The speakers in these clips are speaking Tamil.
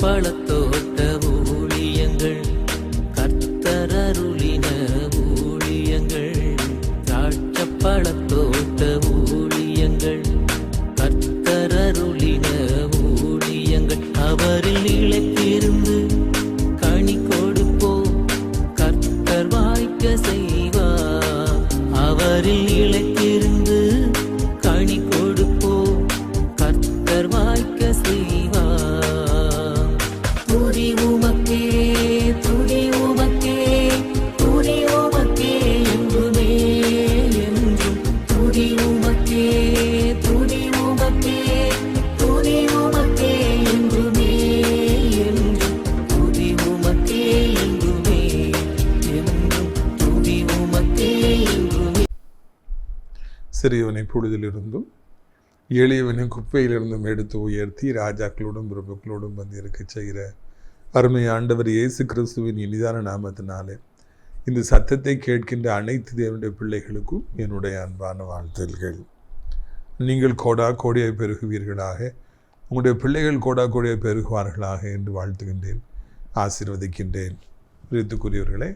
பழத்தோட்ட ஊழியங்கள், கர்த்தரருளின ஊழியங்கள். திராட்சை பழத்தோட்ட ஊழியங்கள், கர்த்தரருளின ஊழியங்கள். அவரில் நிலைத்திருந்து கனி கொடுப்போம், கர்த்தர் வாய்க்க செய்வார். அவரில் நிலைத்திருந்து கனி கொடுப்போம், கர்த்தர் வாய்க்க செய்வார். துதி உமக்கே, துதி உமக்கே, துதி உமக்கே என்றுமே என்றும். துதி உமக்கே, துதி உமக்கே, துதி உமக்கே என்றுமே என்றும். துதி உமக்கே என்றுமே என்றும். துதி உமக்கே என்றுமே. சிறியவனை பொழுதிலிருந்தும் எளியவனை குப்பையிலிருந்தும் எடுத்து உயர்த்தி ராஜாக்களோடும் பிரபுக்களோடும் வந்து இருக்க செய்கிற அருமை ஆண்டவர் இயேசு கிறிஸ்துவின் இனிதான நாமத்தினாலே இந்த சத்தத்தை கேட்கின்ற அனைத்து தேவனுடைய பிள்ளைகளுக்கும் என்னுடைய அன்பான வாழ்த்துதல்கள். நீங்கள் கோடா கோடியாய் பெருகுவீர்களாக, உங்களுடைய பிள்ளைகள் கோடா கோடியாய் பெருகுவார்களாக என்று வாழ்த்துகின்றேன், ஆசீர்வதிக்கின்றேன். பிரித்துக்குரியவர்களே,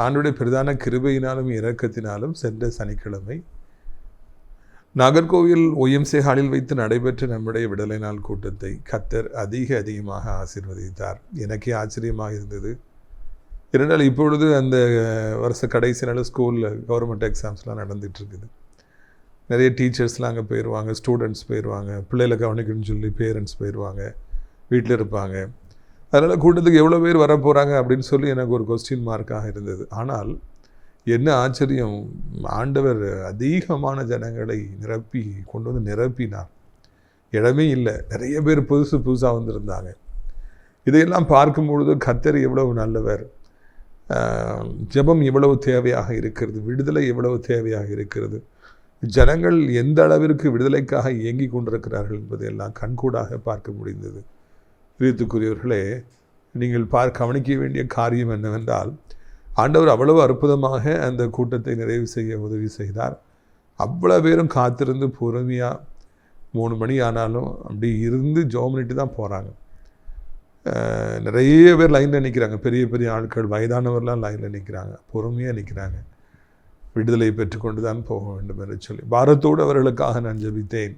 ஆண்டுடைய பிரதான கிருபையினாலும் இரக்கத்தினாலும் சென்ற சனிக்கிழமை நாகர்கோவில் OMC ஹாலில் வைத்து நடைபெற்ற நம்முடைய விடுதலை நாள் கூட்டத்தை கர்த்தர் அதிகமாக ஆசீர்வதித்தார். எனக்கே ஆச்சரியமாக இருந்தது. இரண்டால் இப்பொழுது அந்த வருஷ கடைசி நாள் ஸ்கூலில் கவர்மெண்ட் எக்ஸாம்ஸ்லாம் நடந்துகிட்ருக்குது. நிறைய டீச்சர்ஸ்லாம் அங்கே போயிடுவாங்க, ஸ்டூடெண்ட்ஸ் போயிடுவாங்க, பிள்ளைகளை கவனிக்கணும்னு சொல்லி பேரண்ட்ஸ் போயிடுவாங்க, வீட்டில் இருப்பாங்க. அதனால் கூட்டத்துக்கு எவ்வளோ பேர் வர போகிறாங்க அப்படின்னு சொல்லி எனக்கு ஒரு கொஸ்டின் மார்க்காக இருந்தது. ஆனால் என்ன ஆச்சரியம், ஆண்டவர் அதிகமான ஜனங்களை கொண்டு வந்து நிரப்பினார். இடமே இல்லை, நிறைய பேர் புதுசாக வந்திருந்தாங்க. இதையெல்லாம் பார்க்கும்பொழுது கர்த்தர் எவ்வளவு நல்லவர், ஜெபம் எவ்வளவு தேவையாக இருக்கிறது, விடுதலை எவ்வளவு தேவையாக இருக்கிறது, ஜனங்கள் எந்த அளவிற்கு விடுதலைக்காக இயங்கி கொண்டிருக்கிறார்கள் என்பதையெல்லாம் கண்கூடாக பார்க்க முடிந்தது. பிரியத்துக்குரியவர்களே, நீங்கள் கவனிக்க வேண்டிய காரியம் என்னவென்றால், ஆண்டவர் அவ்வளவு அற்புதமாக அந்த கூட்டத்தை நிறைவு செய்ய உதவி செய்தார். அவ்வளோ பேரும் காத்திருந்து பொறுமையாக 3 மணி ஆனாலும் அப்படி இருந்து ஜெபம் பண்ணிட்டு தான் போகிறாங்க. நிறைய பேர் லைனில் நிற்கிறாங்க, பெரிய பெரிய ஆட்கள், வயதானவர்லாம் லைனில் நிற்கிறாங்க, பொறுமையாக நிற்கிறாங்க. விடுதலை பெற்றுக்கொண்டு தான் போக வேண்டும் என்று சொல்லி பாரத்தோடு அவர்களுக்காக நான் ஜெபித்தேன்.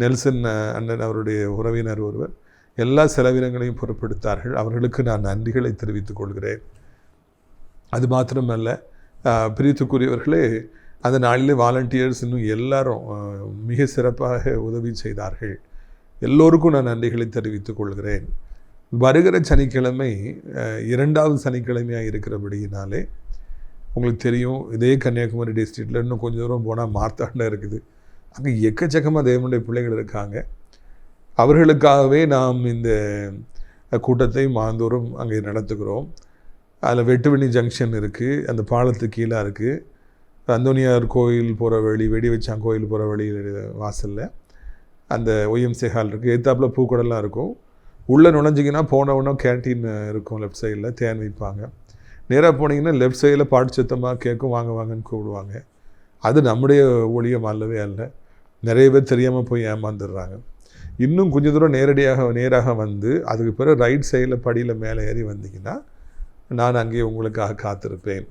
நெல்சன் அண்ணன் அவருடைய உறவினர் ஒருவர் எல்லா செலவினங்களையும் பொறுப்பெடுத்தார்கள். அவர்களுக்கு நான் நன்றிகளை தெரிவித்துக் கொள்கிறேன். அது மாத்திரமல்ல, பிரியத்துக்குரியவர்களே, அந்த நாளிலே வாலண்டியர்ஸ் இன்னும் எல்லாரும் மிக சிறப்பாக உதவி செய்தார்கள். எல்லோருக்கும் நான் நன்றிகளை தெரிவித்துக் கொள்கிறேன். வருகிற சனிக்கிழமை 2வது சனிக்கிழமையாக இருக்கிறபடியினாலே உங்களுக்கு தெரியும், இதே கன்னியாகுமரி டிஸ்ட்ரிக்டில் இன்னும் கொஞ்சம் தூரம் போனால் மார்த்தாண்டில் இருக்குது. அங்கே எக்கச்சக்கமாக தேவனுடைய பிள்ளைகள் இருக்காங்க. அவர்களுக்காகவே நாம் இந்த கூட்டத்தை மாந்தோறும் அங்கே நடத்துகிறோம். அதில் வெட்டுவெளி ஜங்ஷன் இருக்குது, அந்த பாலத்துக்கு கீழே இருக்குது. அந்தோனியார் கோயில் போகிற வழி, வெடிவச்சான் கோயில் போகிற வழி வாசலில் அந்த OMC ஹால் இருக்குது. எதிர்த்தாப்பில் பூக்கடலாம் இருக்கும். உள்ளே நுழைஞ்சிங்கன்னா போனவுடனே கேன்டீன் இருக்கும், லெஃப்ட் சைடில் தேன் வைப்பாங்க. நேராக போனீங்கன்னா லெஃப்ட் சைடில் பாட்டு சத்தமாக கேட்கும், வாங்க வாங்கன்னு கூப்பிடுவாங்க. அது நம்முடைய ஊழியம் அல்லவே அல்ல. நிறைய பேர் தெரியாமல் போய் ஏமாந்துடுறாங்க. இன்னும் கொஞ்சம் தூரம் நேராக வந்து அதுக்கு பிறகு ரைட் சைடில் படியில் மேலே ஏறி வந்தீங்கன்னா நான் அங்கே உங்களுக்காக காத்திருப்பேன்.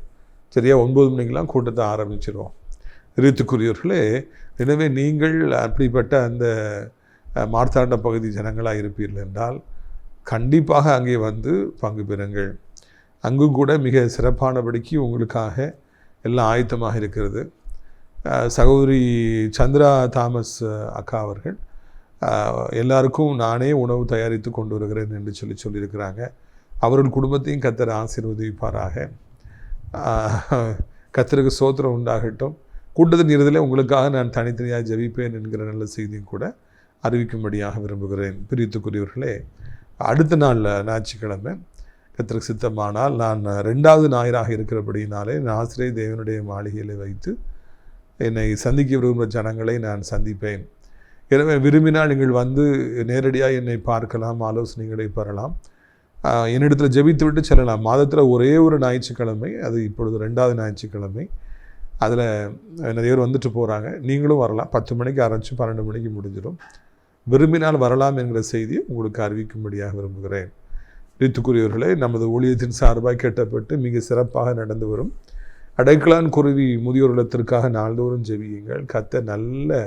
சரியா 9 மணிக்கெலாம் கூட்டத்தை ஆரம்பிச்சிடுவோம். பிரியத்துக்குரியவர்களே, எனவே நீங்கள் அப்படிப்பட்ட அந்த மார்த்தாண்ட பகுதி ஜனங்களாக இருப்பீர்கள் என்றால் கண்டிப்பாக அங்கே வந்து பங்கு பெறுங்கள். அங்கும் கூட மிக சிறப்பானபடிக்கு உங்களுக்காக எல்லாம் ஆயத்தமாக இருக்கிறது. சகோதரி சந்திரா தாமஸ் அக்கா அவர்கள் எல்லாருக்கும் நானே உணவு தயாரித்து கொண்டு வருகிறேன் என்று சொல்லியிருக்கிறாங்க. அவர்கள் குடும்பத்தையும் கர்த்தர் ஆசீர்வதிப்பாராக. கர்த்தருக்கு ஸ்தோத்திரம் உண்டாகட்டும். கூட்டத்தின் இறுதியில் உங்களுக்காக நான் தனித்தனியாக ஜெபிப்பேன் என்கிற நல்ல செய்தியும் கூட அறிவிக்கும்படியாக விரும்புகிறேன். பிரியத்துக்குரியவர்களே, அடுத்த நாள் ஞாயிற்றுக்கிழமை கர்த்தருக்கு சித்தமானால் நான் 2வது ஞாயிறாக இருக்கிறபடினாலே நான் ஆசிரியர் தேவனுடைய மாளிகையில் வைத்து என்னை சந்திக்க விரும்புகிற ஜனங்களை நான் சந்திப்பேன். எனவே விரும்பினால் நீங்கள் வந்து நேரடியாக என்னை பார்க்கலாம், ஆலோசனைகளை பெறலாம், என்னிடத்தில் ஜெபித்து விட்டு செல்லலாம். மாதத்தில் ஒரே ஒரு ஞாயிற்றுக்கிழமை, அது இப்பொழுது 2வது ஞாயிற்றுக்கிழமை, அதில் நிறைய பேர் வந்துட்டு போகிறாங்க. நீங்களும் வரலாம். 10 மணிக்கு ஆரம்பித்து 12 மணிக்கு முடிஞ்சிடும். விரும்பினால் வரலாம் என்கிற செய்தியை உங்களுக்கு அறிவிக்கும்படியாக விரும்புகிறேன். பிரியத்துக்குரியவர்களே, நமது ஊழியத்தின் சார்பாக கேட்டப்பட்டு மிக சிறப்பாக நடந்து வரும் அடைக்கலான் குருவி முதியோர் இல்லத்திற்காக நாள்தோறும் ஜெபியுங்கள். கர்த்தர் நல்ல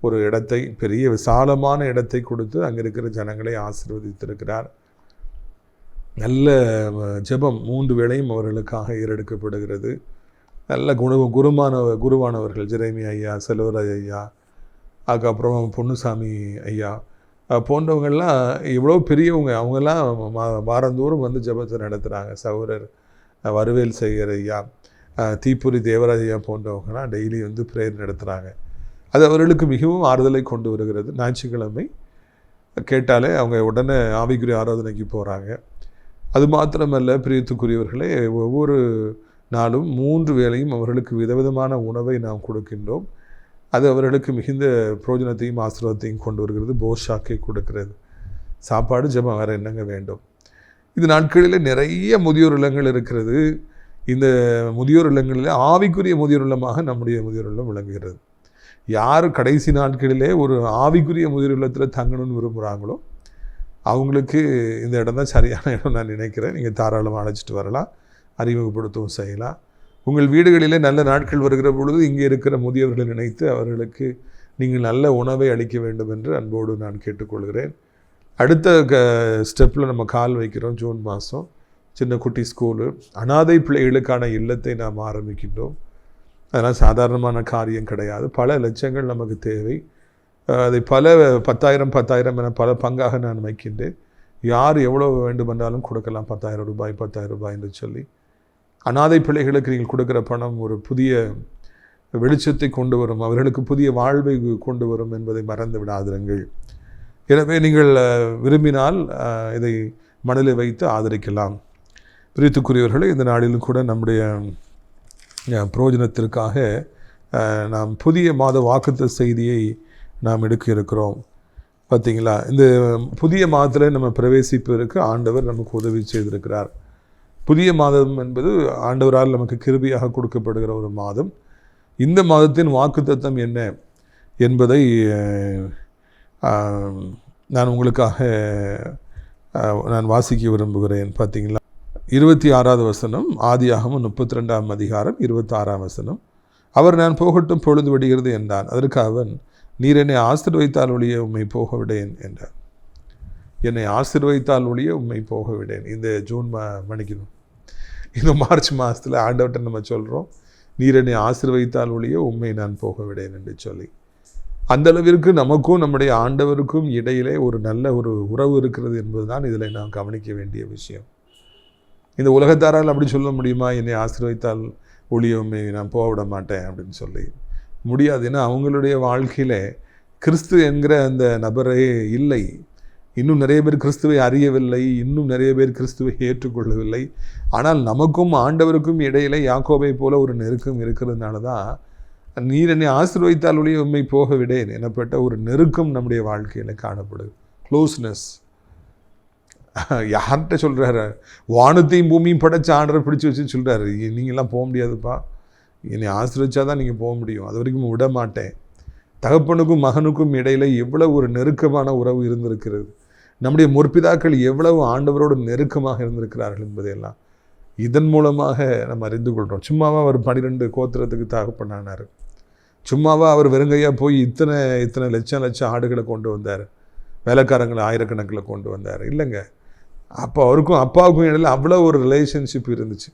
ஒரு இடத்தை, பெரிய விசாலமான இடத்தை கொடுத்து அங்கே இருக்கிற ஜனங்களை ஆசீர்வதித்திருக்கிறார். நல்ல ஜெபம் 3 வேளையும் அவர்களுக்காக ஏறெடுக்கப்படுகிறது. நல்ல குருவானவர்கள் ஜெரேமியா ஐயா, செல்வராஜ் ஐயா, அதுக்கப்புறம் பொன்னுசாமி ஐயா போன்றவங்கள்லாம் எவ்வளோ பெரியவங்க. அவங்கெல்லாம் வாரந்தோறும் வந்து ஜெபத்தை நடத்துகிறாங்க. சகோதரர் வருவேல் செய்கிற ஐயா, தீப்புரி தேவராஜ் ஐயா போன்றவங்கலாம் டெய்லி வந்து ப்ரேயர் நடத்துகிறாங்க. அது அவர்களுக்கு மிகவும் ஆறுதலை கொண்டு வருகிறது. ஞாயிற்றுக்கிழமை கேட்டாலே அவங்க உடனே ஆவிக்குரிய ஆராதனைக்கு போகிறாங்க. அது மாத்திரமல்ல, பிரியத்துக்குரியவர்களே, ஒவ்வொரு நாளும் 3 வேளையும் அவர்களுக்கு விதவிதமான உணவை நாம் கொடுக்கின்றோம். அது அவர்களுக்கு மிகுந்த பிரயோஜனத்தையும் ஆசீர்வாதத்தையும் கொண்டு வருகிறது. போஷாக்கை கொடுக்கிறது. சாப்பாடு, ஜெபம், வேறு என்னங்க வேண்டும்? இந்த நாட்களில் நிறைய முதியோர் இல்லங்கள் இருக்கிறது. இந்த முதியோர் இல்லங்களில் ஆவிக்குரிய முதியோர் இல்லமாக நம்முடைய முதியோர் இல்லம் விளங்குகிறது. யார் கடைசி நாட்களிலே ஒரு ஆவிக்குரிய முதியோர் இல்லத்தில் தங்கணும்னு விரும்புகிறாங்களோ அவங்களுக்கு இந்த இடம் தான் சரியான இடம் நான் நினைக்கிறேன். நீங்கள் தாராளமாக அழைச்சிட்டு வரலாம், அறிமுகப்படுத்தவும் செய்யலாம். உங்கள் வீடுகளிலே நல்ல நாட்கள் வருகிற பொழுது இங்கே இருக்கிற முதியவர்களை நினைத்து அவர்களுக்கு நீங்கள் நல்ல உணவை அளிக்க வேண்டும் என்று அன்போடு நான் கேட்டுக்கொள்கிறேன். அடுத்த ஸ்டெப்பில் நம்ம கால் வைக்கிறோம். ஜூன் மாதம் சின்ன குட்டி ஸ்கூலு, அனாதை பிள்ளைகளுக்கான இல்லத்தை நாம் ஆரம்பிக்கின்றோம். அதெல்லாம் சாதாரணமான காரியம் கிடையாது. பல லட்சங்கள் நமக்கு தேவை. அதை பல 10,000 என பல பங்காக நான் வைக்கின்றேன். யார் எவ்வளோ வேண்டுமென்றாலும் கொடுக்கலாம். 10,000 ரூபாய் 10,000 ரூபாய் என்று சொல்லி அனாதை பிள்ளைகளுக்கு நீங்கள் கொடுக்குற பணம் ஒரு புதிய வெளிச்சத்தை கொண்டு வரும், அவர்களுக்கு புதிய வாழ்வை கொண்டு வரும் என்பதை மறந்து விடாதிருங்கள். எனவே நீங்கள் விரும்பினால் இதை மனதில் வைத்து ஆதரிக்கலாம். பிரியத்துக்குரியவர்களே, இந்த நாளிலும் கூட நம்முடைய பிரயோஜனத்திற்காக நாம் புதிய மாத வாக்குத்த செய்தியை நாம் எடுக்க இருக்கிறோம். பார்த்தீங்களா, இந்த புதிய மாதத்தில் நம்ம பிரவேசிப்பதற்கு ஆண்டவர் நமக்கு உதவி செய்திருக்கிறார். புதிய மாதம் என்பது ஆண்டவரால் நமக்கு கிருபையாக கொடுக்கப்படுகிற ஒரு மாதம். இந்த மாதத்தின் வாக்குத்தத்தம் என்ன என்பதை நான் உங்களுக்காக நான் வாசிக்க விரும்புகிறேன். பார்த்தீங்களா, 26வது வசனம், ஆதியாகமம் 32ஆம் அதிகாரம் 26ஆம் வசனம். அவர் நான் போகட்டும், பொழுது விடுகிறது என்றான். அதற்கு அவன், நீர் என்னை ஆசீர்வதித்தால் ஒழிய உம்மை போக விடேன் என்றார். என்னை ஆசீர்வதித்தால் ஒழிய உம்மை போக விடேன். இந்த ஜூன் மணிக்கணும், இந்த மார்ச் மாதத்தில் ஆண்டவர்கிட்ட நம்ம சொல்கிறோம், நீர் என்னை ஆசீர்வதித்தால் ஒழிய உம்மை நான் போக விடேன் என்று சொல்லி. அந்த அளவிற்கு நமக்கும் நம்முடைய ஆண்டவருக்கும் இடையிலே ஒரு நல்ல ஒரு உறவு இருக்கிறது என்பதுதான் இதில் நாம் கவனிக்க வேண்டிய விஷயம். இந்த உலகத்தாரால் அப்படி சொல்ல முடியுமா, என்னை ஆசீர்வதித்தால் ஒழிய உம்மை நான் போக விட மாட்டேன் அப்படின்னு சொல்லி? முடியாது. ஏன்னா அவங்களுடைய வாழ்க்கையில் கிறிஸ்து என்கிற அந்த நபரே இல்லை. இன்னும் நிறைய பேர் கிறிஸ்துவை அறியவில்லை, இன்னும் நிறைய பேர் கிறிஸ்துவை ஏற்றுக்கொள்ளவில்லை. ஆனால் நமக்கும் ஆண்டவருக்கும் இடையிலே யாக்கோபை போல ஒரு நெருக்கம் இருக்கிறதுனால தான் நீர் என்னை ஆசீர்வதித்தால் ஒழிய உம்மை போக விடேன் எனப்பட்ட ஒரு நெருக்கம் நம்முடைய வாழ்க்கையில் காணப்படுது. க்ளோஸ்னஸ். யார்கிட்ட சொல்கிறாரு? வானத்தையும் பூமியும் படைச்ச ஆண்டரை பிடிச்சி வச்சு சொல்கிறாரு, நீங்கள்லாம் போக முடியாதுப்பா, என்னை ஆசீர்வதிச்சா தான் நீங்கள் போக முடியும், அது வரைக்கும் விட மாட்டேன். தகப்பனுக்கும் மகனுக்கும் இடையில் எவ்வளவு ஒரு நெருக்கமான உறவு இருந்திருக்கிறது. நம்முடைய முற்பிதாக்கள் எவ்வளவு ஆண்டவரோடு நெருக்கமாக இருந்திருக்கிறார்கள் என்பதையெல்லாம் இதன் மூலமாக நம்ம அறிந்து கொள்கிறோம். சும்மாவா அவர் 12 கோத்திரத்துக்கு தகப்பனானார்? சும்மாவா அவர் வெறுங்கையாக போய் இத்தனை லட்சம் ஆடுகளை கொண்டு வந்தார், வேலைக்காரங்களை ஆயிரக்கணக்கில் கொண்டு வந்தார்? இல்லைங்க. அப்போ அவருக்கும் அப்பாவுக்கும் இடையில் அவ்வளோ ஒரு ரிலேஷன்ஷிப் இருந்துச்சு.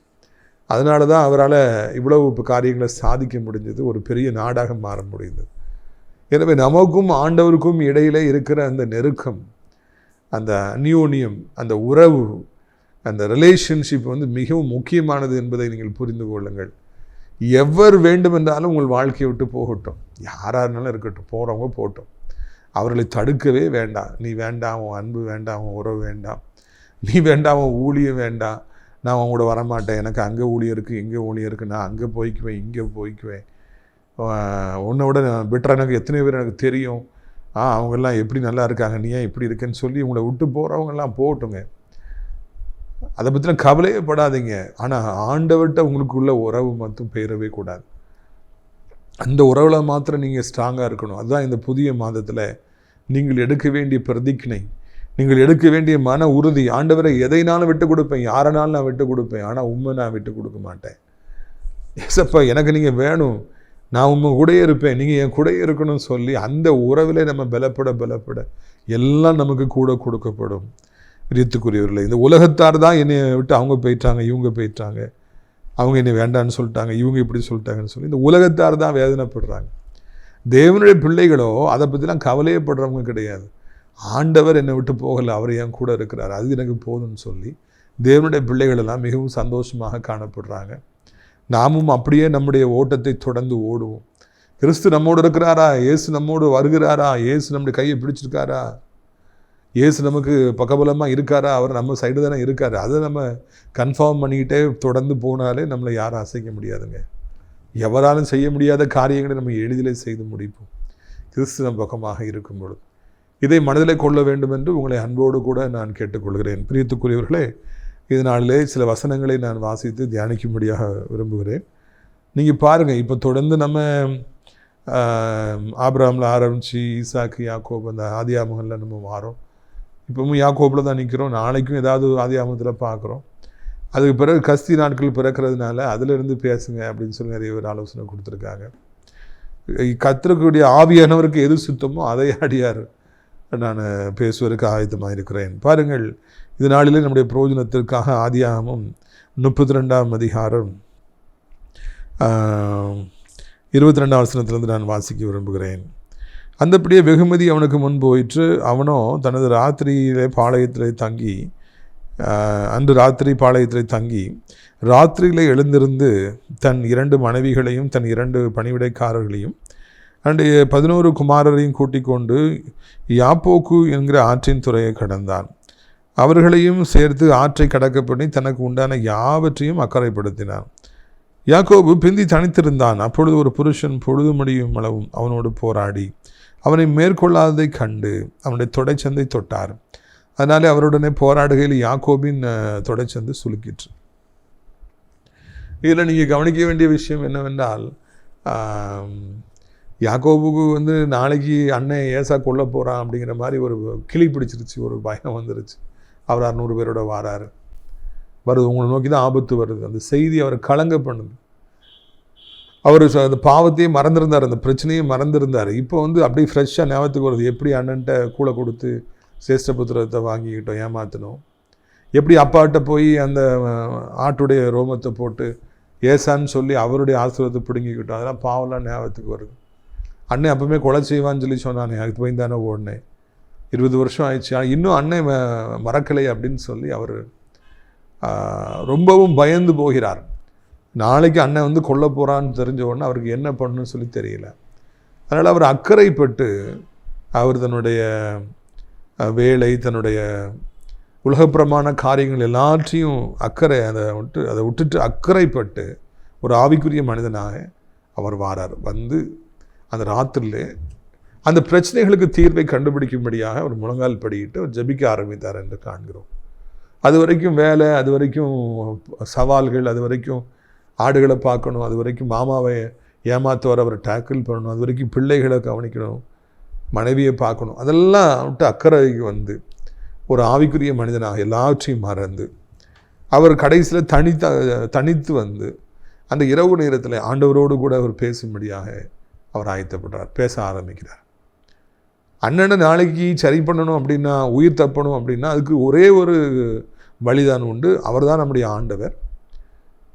அதனால தான் அவரால் இவ்வளவு காரியங்களை சாதிக்க முடிஞ்சது, ஒரு பெரிய நாடாக மாற முடிந்தது. எனவே நமக்கும் ஆண்டவருக்கும் இடையிலே இருக்கிற அந்த நெருக்கம், அந்த அந்யோன்யம், அந்த உறவு, அந்த ரிலேஷன்ஷிப் வந்து மிகவும் முக்கியமானது என்பதை நீங்கள் புரிந்து கொள்ளுங்கள். எவர் வேண்டுமென்றாலும் உங்கள் வாழ்க்கையை விட்டு போகட்டும், யாராக இருந்தாலும் இருக்கட்டும், போகிறவங்க போகட்டும், அவர்களை தடுக்கவே வேண்டாம். நீ வேண்டாம், உன் அன்பு வேண்டாம், உன் உறவு வேண்டாம், நீ வேண்டாம், உன் ஊழியம் வேண்டாம், நான் அவங்க கூட வரமாட்டேன், எனக்கு அங்கே ஊழியம் இருக்குது, இங்கே ஊழியம் இருக்குது, நான் அங்கே போய்க்குவேன், இங்கே போய்க்குவேன், உன்னை விட பெட்டராக எனக்கு எத்தனை பேர் எனக்கு தெரியும், அவங்கெல்லாம் எப்படி நல்லா இருக்காங்க, நீ ஏன் இப்படி இருக்கேன்னு சொல்லி உங்களை விட்டு போகிறவங்கெல்லாம் போகட்டுங்க. அதை பற்றின கவலையே படாதீங்க. ஆனால் ஆண்டவர்கிட்ட உங்களுக்குள்ள உறவு மட்டும் பெயரவே கூடாது. அந்த உறவில் மாத்திரம் நீங்கள் ஸ்ட்ராங்காக இருக்கணும். அதுதான் இந்த புதிய மாதத்தில் நீங்கள் எடுக்க வேண்டிய பிரதிக்னை, நீங்கள் எடுக்க வேண்டிய மன உறுதி, ஆண்டவரை எதைனாலும் விட்டு கொடுப்பேன், யாரனாலும் நான் விட்டு கொடுப்பேன், ஆனால் உண்மை நான் விட்டு கொடுக்க மாட்டேன். ஏசப்பா எனக்கு நீங்கள் வேணும், நான் உண்மை கூடயே இருப்பேன், நீங்கள் என் கூடயே இருக்கணும்னு சொல்லி அந்த உறவில் நம்ம பலப்பட எல்லாம் நமக்கு கூட கொடுக்கப்படும். பிரியத்துக்குரியவர்களே, இந்த உலகத்தார் தான் என்னை விட்டு அவங்க போயிட்டாங்க, இவங்க போயிட்டாங்க, அவங்க என்னை வேண்டான்னு சொல்லிட்டாங்க, இவங்க இப்படி சொல்லிட்டாங்கன்னு சொல்லி இந்த உலகத்தார் தான் வேதனைப்படுறாங்க. தேவனுடைய பிள்ளைகளோ அதை பற்றிலாம் கவலையப்படுறவங்க கிடையாது. ஆண்டவர் என்னை விட்டு போகலை, அவர் என் கூட இருக்கிறார், அது எனக்கு போதும்னு சொல்லி தேவனுடைய பிள்ளைகளெல்லாம் மிகவும் சந்தோஷமாக காணப்படுறாங்க. நாமும் அப்படியே நம்முடைய ஓட்டத்தை தொடர்ந்து ஓடுவோம். கிறிஸ்து நம்மோடு இருக்கிறாரா, இயேசு நம்மோடு வருகிறாரா, இயேசு நம்முடைய கையை பிடிச்சிருக்காரா, இயேசு நமக்கு பக்கபலமாக இருக்காரா, அவர் நம்ம சைடு தானே இருக்காரு, அதை நம்ம கன்ஃபார்ம் பண்ணிக்கிட்டே தொடர்ந்து போனாலே நம்மளை யாரும் அசைக்க முடியாதுங்க. எவராலும் செய்ய முடியாத காரியங்களை நம்ம எளிதிலே செய்து முடிப்போம் கிறிஸ்து நம் பக்கமாக இருக்கும் பொழுது. இதை மனதிலே கொள்ள வேண்டும் என்று உங்களை அன்போடு கூட நான் கேட்டுக்கொள்கிறேன். பிரியத்துக்குரியவர்களே, இதனாலே சில வசனங்களை நான் வாசித்து தியானிக்கும்படியாக விரும்புகிறேன். நீங்கள் பாருங்கள், இப்போ தொடர்ந்து நம்ம ஆபிரகாமில் ஆரம்பித்து ஈசாக்கு, யாக்கோபு, அந்த ஆதியாகமத்தில் நம்ம வாரோம். இப்போவும் யாக்கோபில் தான் நிற்கிறோம். நாளைக்கும் ஏதாவது ஆதியாகமத்தில் பார்க்குறோம். அதுக்கு பிறகு கஸ்தி நாட்கள் பிறக்கிறதுனால அதிலிருந்து பேசுங்க அப்படின்னு சொல்லி நிறைய பேர் ஆலோசனை கொடுத்துருக்காங்க. கத்திரக்கூடிய ஆவியானவருக்கு எது சுத்தமோ அதை அடியார் நான் பேசுவதற்கு ஆயத்தமாக இருக்கிறேன். பாருங்கள், இது நாளிலே நம்முடைய பிரயோஜனத்திற்காக ஆதியாகமம் 32ஆம் அதிகாரம் 22ஆம் வசனத்திலிருந்து நான் வாசிக்க விரும்புகிறேன். அந்தப்படியே வெகுமதி அவனுக்கு முன் போயிற்று. அவனோ தனது ராத்திரியிலே பாளையத்திலே தங்கி அன்று ராத்திரி பாளையத்திலே தங்கி ராத்திரியிலே எழுந்திருந்து தன் 2 மனைவிகளையும் தன் 2 பணிவிடைக்காரர்களையும் அன்றைய 11 குமாரரையும் கூட்டிக் கொண்டு யாப்போக்கு என்கிற ஆற்றின் துறையை கடந்தான். அவர்களையும் சேர்த்து ஆற்றை கடக்க பண்ணி தனக்கு உண்டான யாவற்றையும் அக்கறைப்படுத்தினான். யாக்கோபு பிந்தி தனித்திருந்தான். அப்பொழுது ஒரு புருஷன் பொழுது முடியும் அளவும் அவனோடு போராடி அவனை மேற்கொள்ளாததை கண்டு அவனுடைய தொடைச்சந்தை தொட்டார். அதனாலே அவருடனே போராடுகையில் யாக்கோபின் தொடைச்சந்து சுலுக்கிற்று. இதில் நீங்கள் கவனிக்க வேண்டிய விஷயம் என்னவென்றால், யாக்கோபுக்கு நாளைக்கு அண்ணன் ஏசா கொல்ல போகிறான் அப்படிங்கிற மாதிரி ஒரு கிளி பிடிச்சிருச்சு, ஒரு பயம் வந்துருச்சு. அவர் 600 பேரோட வாராரு, வருது, உங்களை நோக்கி தான் ஆபத்து வருது. அந்த செய்தி அவரை கலங்க பண்ணுது. அவர் அந்த பாவத்தையே மறந்துருந்தார், அந்த பிரச்சனையே மறந்துருந்தார். இப்போ அப்படியே ஃப்ரெஷ்ஷாக ஞாபகத்துக்கு வருது. எப்படி அண்ணன்ட்ட கூலை கொடுத்து சேஷ்டபுத்திரத்தை வாங்கிக்கிட்டோம், ஏமாற்றணும், எப்படி அப்பாட்ட போய் அந்த ஆட்டுடைய ரோமத்தை போட்டு ஏசான்னு சொல்லி அவருடைய ஆசீர்வாதத்தை பிடுங்கிக்கிட்டோம், அதெல்லாம் பாவம்லாம் ஞாபகத்துக்கு வருது. அண்ணன் அப்பவுமே கொலை செய்வான்னு சொல்லி சொன்னானே, அதுக்கு போய் தானே ஓடினேன், 20 வருஷம் ஆயிடுச்சு, இன்னும் அண்ணன் மறக்கலை அப்படின்னு சொல்லி அவர் ரொம்பவும் பயந்து போகிறார். நாளைக்கு அண்ணன் கொல்ல போகிறான்னு தெரிஞ்ச உடனே அவருக்கு என்ன பண்ணணும்னு சொல்லி தெரியல. அதனால் அவர் அக்கறைப்பட்டு அவர் தன்னுடைய வேலை, தன்னுடைய உலகப்புறமான காரியங்கள் எல்லாத்தையும் அதை விட்டுட்டு அக்கறைப்பட்டு ஒரு ஆவிக்குரிய மனிதனாக அவர் வாரார். அந்த ராத்திரிலே அந்த பிரச்சனைகளுக்கு தீர்வை கண்டுபிடிக்கும்படியாக அவர் முழங்கால் படிக்கிட்டு அவர் ஜெபிக்க ஆரம்பித்தார் என்று காண்கிறோம். அது வரைக்கும் வேலை, அது வரைக்கும் சவால்கள், அது வரைக்கும் ஆடுகளை பார்க்கணும், அது வரைக்கும் மாமாவை ஏமாத்துவார், அவரை டேக்கிள் பண்ணணும், அது வரைக்கும் பிள்ளைகளை கவனிக்கணும், மனைவியை பார்க்கணும், அதெல்லாம் விட்டு அக்கறைக்கு ஒரு ஆவிக்குரிய மனிதனாக எல்லாவற்றையும் மறந்து அவர் கடைசியில் தனித்து அந்த இரவு நேரத்தில் ஆண்டவரோடு கூட அவர் பேசும்படியாக அவர் ஆயத்தப்படுறார், பேச ஆரம்பிக்கிறார். அண்ணனை நாளைக்கு சரி பண்ணணும் அப்படின்னா, உயிர் தப்பணும் அப்படின்னா அதுக்கு ஒரே ஒரு வழிதான் உண்டு. அவர் தான் நம்முடைய ஆண்டவர்.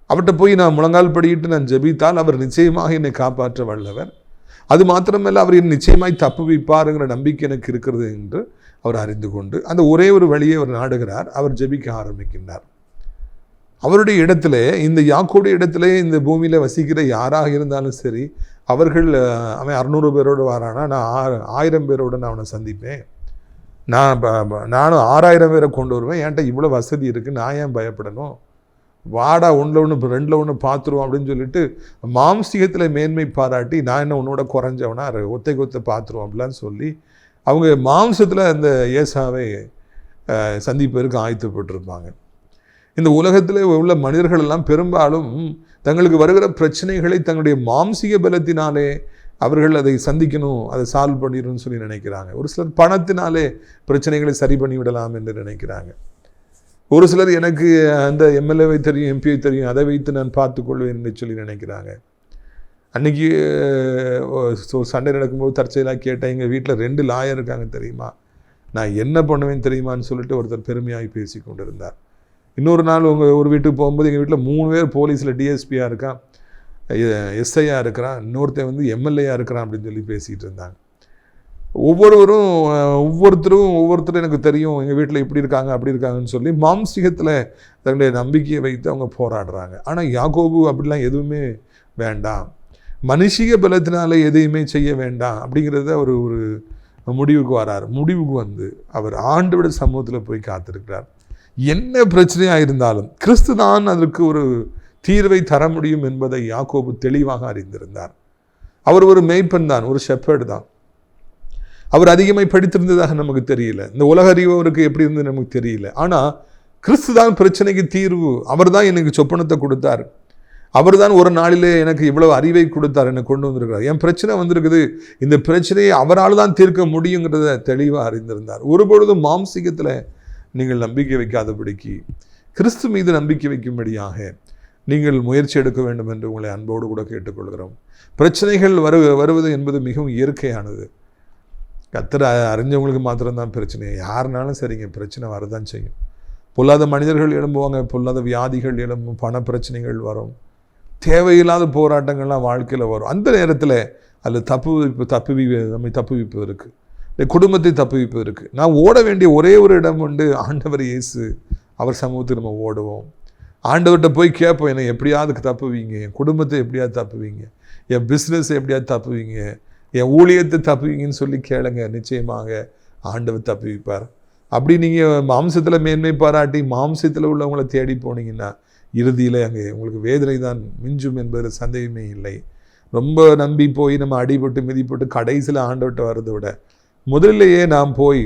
அவர்கிட்ட போய் நான் முழங்கால் படிக்கிட்டு நான் ஜெபித்தால் அவர் நிச்சயமாக என்னை காப்பாற்ற வல்லவர். அது மாத்திரமல்ல, அவர் என் நிச்சயமாய் தப்புவிப்பாருங்கிற நம்பிக்கை எனக்கு இருக்கிறது என்று அவர் அறிந்து கொண்டு அந்த ஒரே ஒரு வழியை அவர் நாடுகிறார். அவர் ஜெபிக்க ஆரம்பிக்கின்றார். அவருடைய இடத்துல, இந்த யாக்கோடைய இடத்துல, இந்த பூமியில் வசிக்கிற யாராக இருந்தாலும் சரி, அவன் 600 பேரோடு வரானா, நான் 1000 பேரோடு நான் அவனை சந்திப்பேன், நானும் 6000 பேரை கொண்டு வருவேன், என்கிட்ட இவ்வளோ வசதி இருக்குது, நான் ஏன் பயப்படணும், வாடா 1ல் 1 2ல் 1 பார்த்துருவோம் அப்படின்னு சொல்லிட்டு மாம்சீகத்தில் மேன்மை பாராட்டி நான் என்ன உன்னோட குறைஞ்சவனா, ஒத்தை பார்த்துருவோம் அப்படிலாம் சொல்லி அவங்க மாம்சத்தில் அந்த ஏசாவை சந்திப்பதற்கு ஆயத்தப்பட்டிருப்பாங்க. இந்த உலகத்தில் உள்ள மனிதர்கள் எல்லாம் பெரும்பாலும் தங்களுக்கு வருகிற பிரச்சனைகளை தங்களுடைய மாம்சீக பலத்தினாலே அவர்கள் அதை சந்திக்கணும், அதை சால்வ் பண்ணிடணும்னு சொல்லி நினைக்கிறாங்க. ஒரு சிலர் பணத்தினாலே பிரச்சனைகளை சரி பண்ணிவிடலாம் என்று நினைக்கிறாங்க. ஒரு சிலர் எனக்கு அந்த எம்எல்ஏவை தெரியும், எம்பியை தெரியும், அதை வைத்து நான் பார்த்துக்கொள்வேன் என்று சொல்லி நினைக்கிறாங்க. அன்றைக்கி சண்டை நடக்கும்போது தற்செயலாக கேட்டேன், எங்கள் வீட்டில் 2 லாயர் இருக்காங்க தெரியுமா, நான் என்ன பண்ணுவேன் தெரியுமான்னு சொல்லிட்டு ஒருத்தர் பெருமையாகி பேசி கொண்டிருந்தார். இன்னொரு நாள் ஒரு வீட்டுக்கு போகும்போது எங்கள் வீட்டில் 3 பேர் போலீஸில் டிஎஸ்பியாக இருக்கான், எஸ்ஐயாக இருக்கிறான், இன்னொருத்தன் வந்து எம்எல்ஏயாக இருக்கிறான் அப்படின்னு சொல்லி பேசிகிட்டு இருந்தாங்க. ஒவ்வொருத்தரும் எனக்கு தெரியும், எங்கள் வீட்டில் இப்படி இருக்காங்க அப்படி இருக்காங்கன்னு சொல்லி மாம்சீகத்தில் தன்னுடைய நம்பிக்கையை வைத்து அவங்க போராடுறாங்க. ஆனால் யாக்கோபு அப்படிலாம் எதுவுமே வேண்டாம், மனுஷிக பலத்தினால எதையுமே செய்ய வேண்டாம் அப்படிங்கிறத அவர் ஒரு முடிவுக்கு வரார். முடிவுக்கு வந்து அவர் ஆண்டவருடைய சமூகத்தில் போய் காத்திருக்கிறார். என்ன பிரச்சனையாக இருந்தாலும் கிறிஸ்து தான் அதற்கு ஒரு தீர்வை தர முடியும் என்பதை யாக்கோபு தெளிவாக அறிந்திருந்தார். அவர் ஒரு மேய்ப்பன் தான், ஒரு ஷெப்பர்டு தான். அவர் அதிகமாக படித்திருந்ததாக நமக்கு தெரியல, இந்த உலக அறிவு அவருக்கு எப்படி இருந்தது நமக்கு தெரியல. ஆனால் கிறிஸ்து தான் பிரச்சனைக்கு தீர்வு. அவர் தான் எனக்கு சொப்பனத்தை கொடுத்தார், அவர் தான் ஒரு நாளிலே எனக்கு இவ்வளவு அறிவை கொடுத்தார், என்னை கொண்டு வந்திருக்கிறார். என் பிரச்சனை வந்திருக்குது, இந்த பிரச்சனையை அவரால் தான் தீர்க்க முடியுங்கிறத தெளிவாக அறிந்திருந்தார். ஒருபொழுதும் மாம்சீகத்தில் நீங்கள் நம்பிக்கை வைக்காதபடிக்கு கிறிஸ்து மீது நம்பிக்கை வைக்கும்படியாக நீங்கள் முயற்சி எடுக்க வேண்டும் என்று உங்களை அன்போடு கூட கேட்டுக்கொள்கிறோம். பிரச்சனைகள் வருவது என்பது மிகவும் இயற்கையானது. கர்த்தர் அறிஞ்சவங்களுக்கு மாத்திரம்தான் பிரச்சனை. யாருனாலும் சரிங்க, பிரச்சனை வரதான் செய்யும். பொல்லாத மனிதர்கள் எழும்புவாங்க, பொல்லாத வியாதிகள் எழும்பும், பண பிரச்சனைகள் வரும், தேவையில்லாத போராட்டங்கள்லாம் வாழ்க்கையில் வரும். அந்த நேரத்தில் அதில் நம்மை தப்புவிப்பதற்கு, குடும்பத்தை தப்புவிப்பதற்கு நான் ஓட வேண்டிய ஒரே ஒரு இடம் உண்டு, ஆண்டவர் இயேசு. அவர் சமூகத்துக்கு நம்ம ஓடுவோம், ஆண்டவர்கிட்ட போய் கேட்போம், என்னை எப்படியாவது தப்புவீங்க, என் குடும்பத்தை எப்படியாவது தப்புவீங்க, என் பிஸ்னஸை எப்படியாவது தப்புவீங்க, என் ஊழியத்தை தப்புவீங்கன்னு சொல்லி கேளுங்க. நிச்சயமாக ஆண்டவர் தப்புவிப்பார். அப்படி நீங்கள் மாம்சத்தில் மேன்மை பாராட்டி மாம்சத்தில் உள்ளவங்களை தேடி போனீங்கன்னா இறுதியில் அங்கே உங்களுக்கு வேதனை தான் மிஞ்சும் என்பதில் சந்தேகமே இல்லை. ரொம்ப நம்பி போய் நம்ம அடிபட்டு மிதிப்பட்டு கடைசியில் ஆண்டவர்கிட்ட வர்றதை விட முதலிலேயே நாம் போய்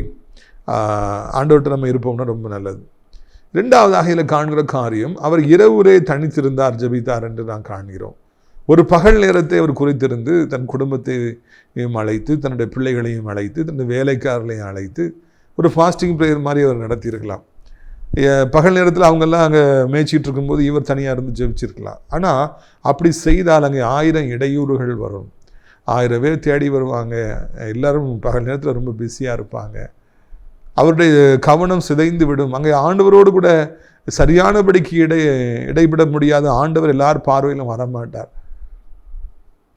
ஆண்டவர்கிட்ட நம்ம இருப்போம்னா ரொம்ப நல்லது. 2வதாக இதில் காண்கிற காரியம், அவர் இரவுரே தனித்திருந்தார், ஜெபித்தார் என்று நான் காண்கிறோம். ஒரு பகல் நேரத்தை அவர் குறித்திருந்து தன் குடும்பத்தையும் அழைத்து, தன்னுடைய பிள்ளைகளையும் அழைத்து, தன்னுடைய வேலைக்காரர்களையும் அழைத்து ஒரு ஃபாஸ்டிங் ப்ரேயர் மாதிரி அவர் நடத்தியிருக்கலாம். பகல் நேரத்தில் அவங்கெல்லாம் அங்கே மேய்ச்சிட்டு இருக்கும்போது இவர் தனியாக இருந்து ஜெபிச்சிருக்கலாம். ஆனால் அப்படி செய்தால் அங்கே 1000 இடையூறுகள் வரும், 1000 பேர் தேடி வருவாங்க, எல்லோரும் பகல் நேரத்தில் ரொம்ப பிஸியாக இருப்பாங்க, அவருடைய கவனம் சிதைந்து விடும். அங்கே ஆண்டவரோடு கூட சரியானபடிக்கு இடைபட முடியாத ஆண்டவர் எல்லார் பார்வையிலும் வரமாட்டார்.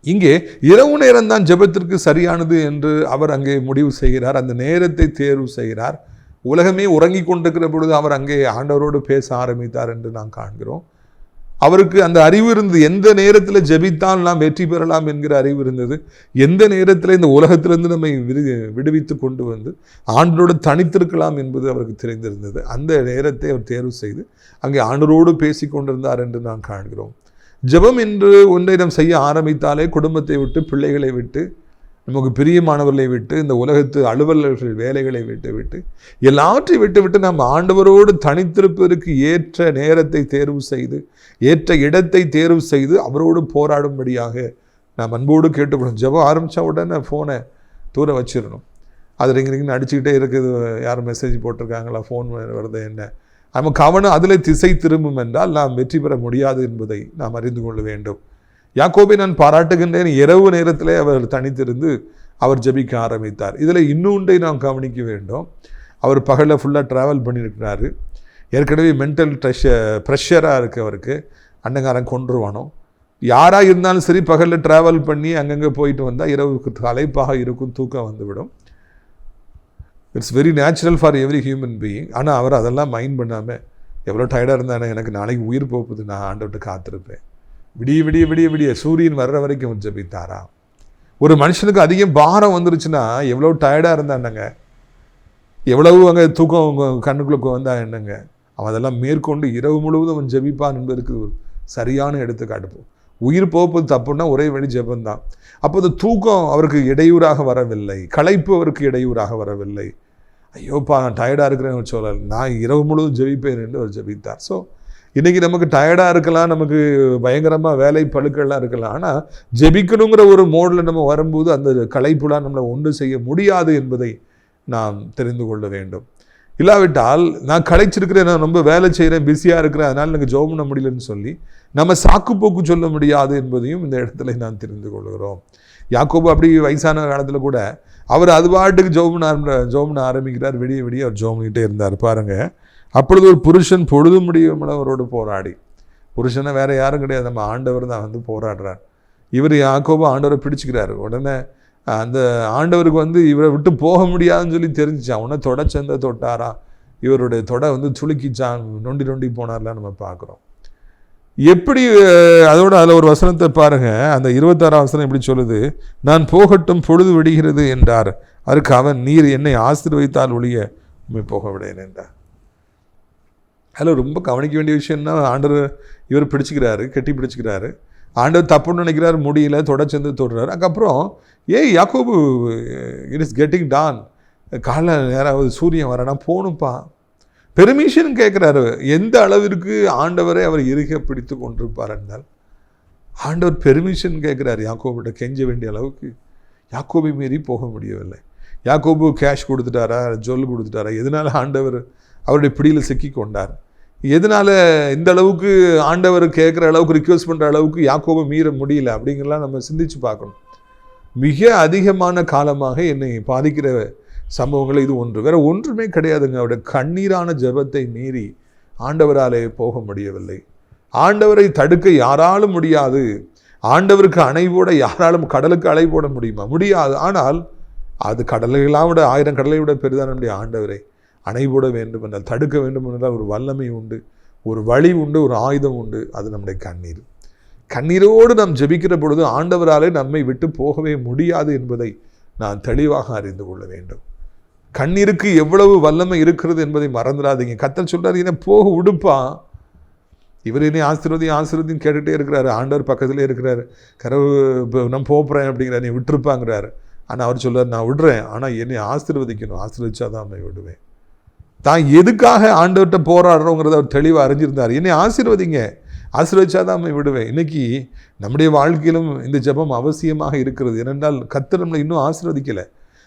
இங்கே இரவு நேரம்தான் ஜெபத்திற்கு சரியானது என்று அவர் அங்கே முடிவு செய்கிறார், அந்த நேரத்தை தேர்வு செய்கிறார். உலகமே உறங்கி கொண்டிருக்கிற பொழுது அவர் அங்கே ஆண்டவரோடு பேச ஆரம்பித்தார் என்று நாம் காண்கிறோம். அவருக்கு அந்த அறிவு இருந்தது, எந்த நேரத்தில் ஜெபித்தால் நாம் வெற்றி பெறலாம் என்கிற அறிவு இருந்தது. எந்த நேரத்தில் இந்த உலகத்திலிருந்து நம்மை விடுவித்து கொண்டு வந்து ஆண்டவரோடு தனித்திருக்கலாம் என்பது அவருக்கு தெரிந்திருந்தது. அந்த நேரத்தை அவர் தேர்வு செய்து அங்கே ஆண்டவரோடு பேசி கொண்டிருந்தார் என்று நாம் காண்கிறோம். ஜெபம் என்று ஒன்றை நாம் செய்ய ஆரம்பித்தாலே குடும்பத்தை விட்டு, பிள்ளைகளை விட்டு, நமக்கு பிரியமானவர்களை விட்டு, இந்த உலகத்து அலுவலர்கள் வேலைகளை விட்டு எல்லாவற்றையும் விட்டு நாம் ஆண்டவரோடு தனித்திருப்பதற்கு ஏற்ற நேரத்தை தேர்வு செய்து, ஏற்ற இடத்தை தேர்வு செய்து அவரோடு போராடும்படியாக நாம் அன்போடு கேட்டுக்கணும். ஜெபம் ஆரம்பித்த உடனே ஃபோனை தூர வச்சிடணும். அது ரிங்கு அடிச்சுக்கிட்டே இருக்குது, யாரும் மெசேஜ் போட்டிருக்காங்களா, ஃபோன் வருது என்ன, நம்ம கவனம் அதில் திசை திரும்பும் என்றால் நாம் வெற்றி பெற முடியாது என்பதை நாம் அறிந்து கொள்ள வேண்டும். யாக்கோபை நான் பாராட்டுகின்றேன், இரவு நேரத்திலே அவர் தனித்திருந்து அவர் ஜெபிக்க ஆரம்பித்தார். இதில் இன்னொன்றை நாம் கவனிக்க வேண்டும். அவர் பகலில் ஃபுல்லாக ட்ராவல் பண்ணியிருக்கிறாரு, ஏற்கனவே மென்டல் ப்ரெஷராக இருக்குது அவருக்கு, அன்னங்காரன் கொன்றுவானோ. யாராக இருந்தாலும் சரி பகலில் ட்ராவல் பண்ணி அங்கங்கே போயிட்டு வந்தால் இரவுக்கு களைப்பாக இருக்கும், தூக்கம் வந்துவிடும். It's very natural for every human being. ஆனால் அவர் அதெல்லாம் மைண்ட் பண்ணாமல், எவ்வளோ டயர்டாக இருந்தானே, எனக்கு நாளைக்கு உயிர் போகுது, நான் ஆண்டவர்கிட்ட காத்திருப்பேன், விடிய சூரியன் வர்ற வரைக்கும் அவர் ஜெபித்தாரா. ஒரு மனுஷனுக்கு அதிகம் பாரம் வந்துருச்சுன்னா எவ்வளோ டயர்டாக இருந்தாங்க, எவ்வளவு அங்கே தூக்கம் கண்ணுக்குள்ளே வந்தா என்னங்க, அவன் அதெல்லாம் மேற்கொண்டு இரவு முழுவதும் அவன் ஜெபிப்பான் என்பதற்கு ஒரு சரியான எடுத்துக்காட்டு. உயிர் போவது தப்புன்னா ஒரே வழி ஜெபந்தான். அப்போது தூக்கம் அவருக்கு இடையூறாக வரவில்லை, களைப்பு அவருக்கு இடையூறாக வரவில்லை. ஐயோப்பா நான் டயர்டாக இருக்கிறேன்னு சொல்லலை, நான் இரவு முழுவதும் ஜெபிப்பேன் என்று அவர் ஜெபித்தார். ஸோ இன்றைக்கி நமக்கு டயர்டாக இருக்கலாம், நமக்கு பயங்கரமாக வேலை பழுக்கெல்லாம் இருக்கலாம். ஆனால் ஜெபிக்கணுங்கிற ஒரு மோடில் நம்ம வரும்போது அந்த களைப்புலாம் நம்மளை ஒன்று செய்ய முடியாது என்பதை நாம் தெரிந்து கொள்ள வேண்டும். இல்லாவிட்டால் நான் களைச்சிருக்கிறேன், நான் ரொம்ப வேலை செய்கிறேன், பிஸியாக இருக்கிறேன், அதனால் எனக்கு ஜெபம் பண்ண முடியலன்னு சொல்லி நம்ம சாக்குப்போக்கு சொல்ல முடியாது என்பதையும் இந்த இடத்துல நான் தெரிந்து கொள்கிறோம். யாக்கோபு அப்படி வயசான காலத்தில் கூட அவர் அது பாட்டுக்கு ஜெபம் பண்ண ஆரம்பிக்கிறார். விடிய விடிய அவர் ஜெபம் பண்ணிகிட்டே இருந்தார். பாருங்கள், அப்பொழுது ஒரு புருஷன் பொழுது முடியும் அவரோடு போராடி, புருஷனை வேற யாரும் கிடையாது, நம்ம ஆண்டவர் தான் வந்து போராடுறார். இவர் யாக்கோபு ஆண்டவரை பிடிச்சிக்கிறாரு. உடனே அந்த ஆண்டவருக்கு இவரை விட்டு போக முடியாதுன்னு சொல்லி தெரிஞ்சிச்சான். உடனே தொட சேர்ந்த தொட்டாரா, இவருடைய தொடை சுளுக்கிச்சான், நொண்டி நொண்டி போனார்லாம் நம்ம பார்க்குறோம். எப்படி அதோட அதில் ஒரு வசனத்தை பாருங்க, அந்த 26ஆம் வசனம் எப்படி சொல்லுது, நான் போகட்டும் பொழுது விடுகிறது என்றார். அதுக்கு அவன், நீர் என்னை ஆசீர்வதித்தால் ஒழிய உண்மை போக விடேன் என்றார். அதில் ரொம்ப கவனிக்க வேண்டிய விஷயம்னா, ஆண்டவர் இவர் பிடிச்சிக்கிறாரு, கெட்டி பிடிச்சிக்கிறாரு. ஆண்டவர் தப்புன்னு நினைக்கிறாரு, முடியல, தொடர்ந்து தொடுறாரு. அதுக்கப்புறம் யாக்கோபு, இட் இஸ் கெட்டிங் டான், காலை நேரம் சூரியன் வரனா போகணும்ப்பா, பெர்மிஷன் கேட்குறாரு. எந்த அளவிற்கு ஆண்டவரை அவர் இறுக பிடித்து கொண்டிருப்பார் என்றால், ஆண்டவர் பெர்மிஷன் கேட்குறாரு யாக்கோபிட்ட, கெஞ்ச வேண்டிய அளவுக்கு யாக்கோபை மீறி போக முடியவில்லை. யாக்கோபு கேஷ் கொடுத்துட்டாரா, ஜொல் கொடுத்துட்டாரா, எதனால் ஆண்டவர் அவருடைய பிடியில் சிக்கி கொண்டார்? எதனால் இந்த அளவுக்கு ஆண்டவர் கேட்குற அளவுக்கு, ரிக்வெஸ்ட் பண்ணுற அளவுக்கு யாக்கோபை மீற முடியல அப்படிங்கிறலாம் நம்ம சிந்திச்சு பார்க்கணும். மிக அதிகமான காலமாக என்னை பாதிக்கிற சம்பவங்கள் இது ஒன்று, வேற ஒன்றுமே கிடையாதுங்க. அவருடைய கண்ணீரான ஜெபத்தை மீறி ஆண்டவராலே போக முடியவில்லை. ஆண்டவரை தடுக்க யாராலும் முடியாது. ஆண்டவருக்கு அணை போட யாராலும், கடலுக்கு அணை போட முடியுமா? முடியாது. ஆனால் அது கடலையெல்லாம் விட, 1000 கடலை விட பெரிதான நம்முடைய ஆண்டவரை அணை போட வேண்டும் என்றால், தடுக்க வேண்டும் என்றால் ஒரு வல்லமை உண்டு, ஒரு வழி உண்டு, ஒரு ஆயுதம் உண்டு. அது நம்முடைய கண்ணீர். கண்ணீரோடு நாம் ஜெபிக்கிற பொழுது ஆண்டவராலே நம்மை விட்டு போகவே முடியாது என்பதை நான் தெளிவாக அறிந்து கொள்ள வேண்டும். கண்ணீருக்கு எவ்வளவு வல்லமை இருக்கிறது என்பதை மறந்துடாதீங்க. கர்த்தர் சொல்றாரு, என்ன போக உடுப்பா, இவர் என்னை ஆசீர்வதின்னு கேட்டுகிட்டே இருக்கிறாரு. ஆண்டவர் பக்கத்திலே இருக்கிறாரு. கரவு நான் போகிறேன் அப்படிங்கிறார், நீ விட்டுருப்பாங்கிறாரு. ஆனால் அவர் சொல்றாரு, நான் விடுறேன், ஆனால் என்னை ஆசீர்வதிக்கணும், ஆசீர்வதிச்சாதான் நம்மை விடுவேன். தான் எதுக்காக ஆண்டவர்கிட்ட போராடுறோங்கிறத அவர் தெளிவாக அறிஞ்சிருந்தார். என்னை ஆசீர்வதிங்க, ஆசீர்வதிச்சாதான் நம்மை விடுவேன். இன்னைக்கு நம்முடைய வாழ்க்கையிலும் இந்த ஜெபம் அவசியமாக இருக்கிறது. ஏனென்றால் கர்த்தர் நம்மளை இன்னும் ஆசீர்வதிக்கலை.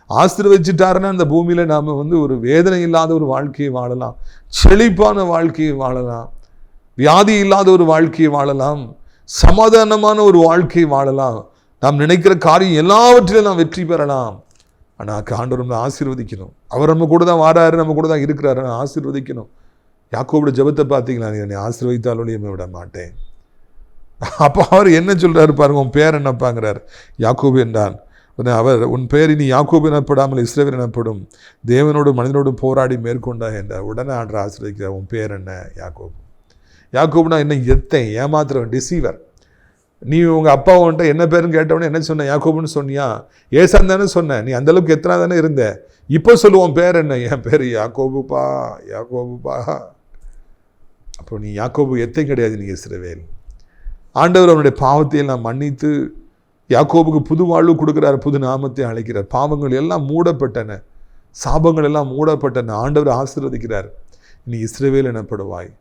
ஆசீர்வதிச்சிட்டாருன்னா அந்த பூமியில் நாம் ஒரு வேதனை இல்லாத ஒரு வாழ்க்கையை வாழலாம், செழிப்பான வாழ்க்கையை வாழலாம், வியாதி இல்லாத ஒரு வாழ்க்கையை வாழலாம், சமாதானமான ஒரு வாழ்க்கையை வாழலாம். நாம் நினைக்கிற காரியம் எல்லாவற்றிலும் நாம் வெற்றி பெறலாம். ஆனால் ஆண்டவர் நம்மளை ஆசீர்வதிக்கணும். அவர் நம்ம கூட தான் வாராரு, நம்ம கூட தான் இருக்கிறாரு, ஆசீர்வதிக்கணும். யாக்கோபுடைய ஜெபத்தை பார்த்தீங்களா, நீ என்னை ஆசீர்வதித்தாலும் என்னை விட மாட்டேன். அப்போ அவர் என்ன சொல்றாரு பாருங்க, உன் பேர் என்னப்பாங்கிறார். யாக்கோபு என்றான். அவர், உன் பேர் இனி யாக்கோபு எனப்படாமல் இஸ்ரவேல் எனப்படும், தேவனோடு மனிதனோடு போராடி மேற்கொண்டா என்றார். உடனே ஆண்டவர் ஆசீர்வதிக்கிறார். உன் பேர் என்ன? யாக்கோபு. யாக்கோபுனா என்ன? எத்தன், ஏமாத்துறவன், டிசீவர். நீ உங்கள் அப்பா உன்ட்ட என்ன பேருன்னு கேட்டவொடனே என்ன சொன்ன? யாக்கோபுன்னு சொன்னியா? ஏசான் தானே சொன்ன. நீ அந்தளவுக்கு எத்தனை தானே இருந்த. இப்போ சொல்லுவோம் பேர் என்ன? என் பேர் யாக்கோபுப்பா, யாக்கோபுப்பா. அப்போ நீ யாக்கோபு எத்தையும் கிடையாது, நீ இஸ்ரவேல். ஆண்டவர் அவனுடைய பாவத்தை எல்லாம் மன்னித்து யாக்கோபுக்கு புது வாழ்வு கொடுக்குறார், புது நாமத்தை அழைக்கிறார். பாவங்கள் எல்லாம் மூடப்பட்டன, சாபங்கள் எல்லாம் மூடப்பட்டன. ஆண்டவர் ஆசீர்வதிக்கிறார். நீ இஸ்ரவேல் எனப்படுவாய்.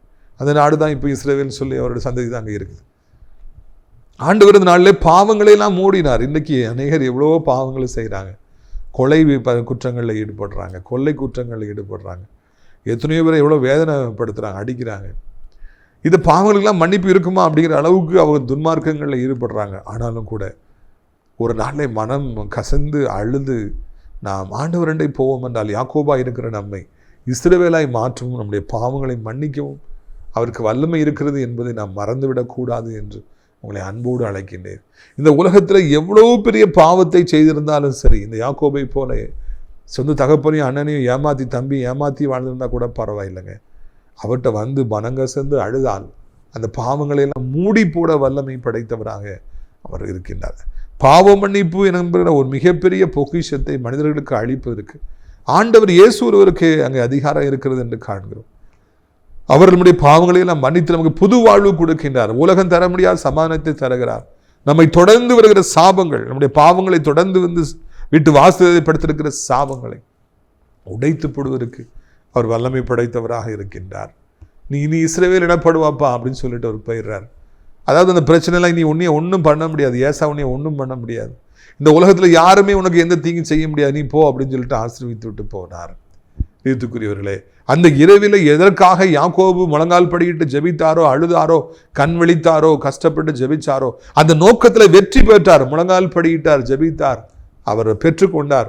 அந்த நாடு தான் இப்போ இஸ்ரவேல் சொல்லி அவரோட சந்ததி தான் அங்கே இருக்குது. ஆண்டவர் இந்த நாளிலே பாவங்களையெல்லாம் மூடினார். இன்றைக்கி அநேகர் எவ்வளவோ பாவங்களை செய்கிறாங்க. கொலை குற்றங்களில் ஈடுபடுறாங்க, கொள்ளை குற்றங்களில் ஈடுபடுறாங்க, எத்தனையோ பேரை எவ்வளோ வேதனைப்படுத்துகிறாங்க, அடிக்கிறாங்க. இது பாவங்களுக்கெல்லாம் மன்னிப்பு இருக்குமா அப்படிங்கிற அளவுக்கு அவங்க துன்மார்க்கங்களில் ஈடுபடுறாங்க. ஆனாலும் கூட ஒரு நாளை மனம் கசந்து அழுது நாம் ஆண்டவரண்டை போவோம் என்றால், யாக்கோபா இருக்கிற நம்மை இஸ்ரவேலாய் மாற்றவும், நம்முடைய பாவங்களை மன்னிக்கவும் அவருக்கு வல்லமை இருக்கிறது என்பதை நாம் மறந்துவிடக்கூடாது என்று உங்களை அன்போடு அழைக்கின்றேன். இந்த உலகத்தில் எவ்வளவு பெரிய பாவத்தை செய்திருந்தாலும் சரி, இந்த யாக்கோபை போல சொந்த தகப்பனையும் அண்ணனையும் ஏமாற்றி, தம்பி ஏமாற்றி வாழ்ந்திருந்தால் கூட பரவாயில்லைங்க. அவர்கிட்ட வந்து மனங்கசந்து அழுதால் அந்த பாவங்களையெல்லாம் மூடி போட வல்லமை படைத்தவராக அவர் இருக்கின்றார். பாவ மன்னிப்பு என்கிற ஒரு மிகப்பெரிய பொக்கிஷத்தை மனிதர்களுக்கு அளிப்பதற்கு ஆண்டவர் இயேசு ஒருவருக்கு அங்கே அதிகாரம் இருக்கிறது என்று காண்கிறோம். அவர் நம்முடைய பாவங்களையெல்லாம் மன்னித்து நமக்கு புது வாழ்வு கொடுக்கின்றார். உலகம் தர முடியாத சமாதானத்தை தருகிறார். நம்மை தொடர்ந்து வருகிற சாபங்கள், நம்முடைய பாவங்களை தொடர்ந்து வந்து வீட்டு வாசலைப்படுத்திருக்கிற சாபங்களை உடைத்து போடுவதற்கு அவர் வல்லமை படைத்தவராக இருக்கின்றார். நீ இஸ்ரவேல் இடப்படுவாப்பா அப்படின்னு சொல்லிட்டு அவர் போயிடுறார். அதாவது அந்த பிரச்சனைலாம் நீ ஒன்றும் பண்ண முடியாது, ஏசா உன்னைய ஒன்றும் பண்ண முடியாது, இந்த உலகத்தில் யாருமே உனக்கு எந்த தீங்கும் செய்ய முடியாது, நீ போ அப்படின்னு சொல்லிட்டு ஆசீர்வதித்து விட்டு போனார். தீர்த்துக்குரியவர்களே, அந்த இரவில் எதற்காக யாக்கோபு முழங்கால் படியிட்டு ஜெபித்தாரோ, அழுதாரோ, கண் விழித்தாரோ, கஷ்டப்பட்டு ஜெபிச்சாரோ, அந்த நோக்கத்தில் வெற்றி பெற்றார். முழங்கால் படியிட்டார், ஜெபித்தார், அவர் பெற்றுக்கொண்டார்,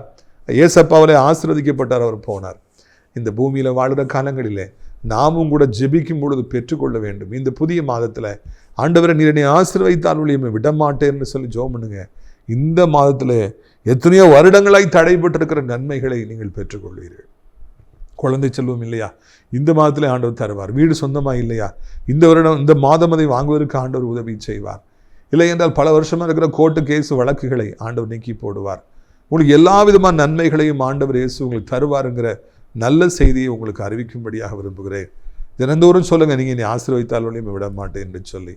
ஏசப்பாவிலே ஆசீர்வதிக்கப்பட்டார், அவர் போனார். இந்த பூமியில் வாழ்கிற காலங்களிலே நாமும் கூட ஜெபிக்கும் பொழுது பெற்றுக்கொள்ள வேண்டும். இந்த புதிய மாதத்தில் ஆண்டவரை நீர் என்னை ஆசீர்வதித்தால் ஒழிய விடமாட்டேன்னு சொல்லி ஜெபம் பண்ணுங்க. இந்த மாதத்தில் எத்தனையோ வருடங்களாய் தடைபட்டிருக்கிற நன்மைகளை நீங்கள் பெற்றுக்கொள்வீர்கள். குழந்தை செல்வம் இல்லையா, இந்த மாதத்தில் ஆண்டவர் தருவார். வீடு சொந்தமாக இல்லையா, இந்த வருடம் இந்த மாதம் அதை வாங்குவதற்கு ஆண்டவர் உதவி செய்வார். இல்லை என்றால் பல வருஷமாக இருக்கிற கோர்ட்டு கேஸ் வழக்குகளை ஆண்டவர் நீக்கி போடுவார். உங்களுக்கு எல்லா விதமான நன்மைகளையும் ஆண்டவர் இயேசு உங்களுக்கு தருவாருங்கிற நல்ல செய்தியை உங்களுக்கு அறிவிக்கும்படியாக விரும்புகிறேன். தினந்தோறும் சொல்லுங்க, நீங்கள் என்னை ஆசீர்வதித்தாலும் விட மாட்டேன் என்று சொல்லி.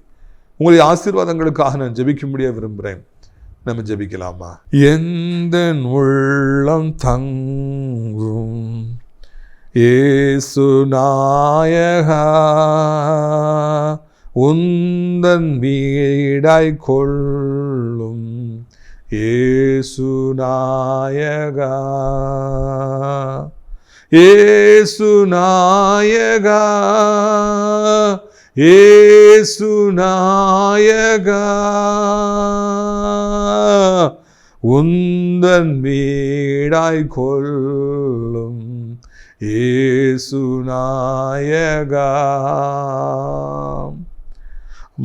உங்களுடைய ஆசீர்வாதங்களுக்காக நான் ஜெபிக்கும்படியாக விரும்புகிறேன். நம்ம ஜெபிக்கலாமா? எந்த உள்ளம் தங்கும் இயேசு நாயகா, உந்தன் வீடாய் கொள்ளும் இயேசு நாயகா, இயேசு நாயகா, இயேசு நாயகா, உந்தன் வீடாய் கொள்ளும் இயேசு நாயகா,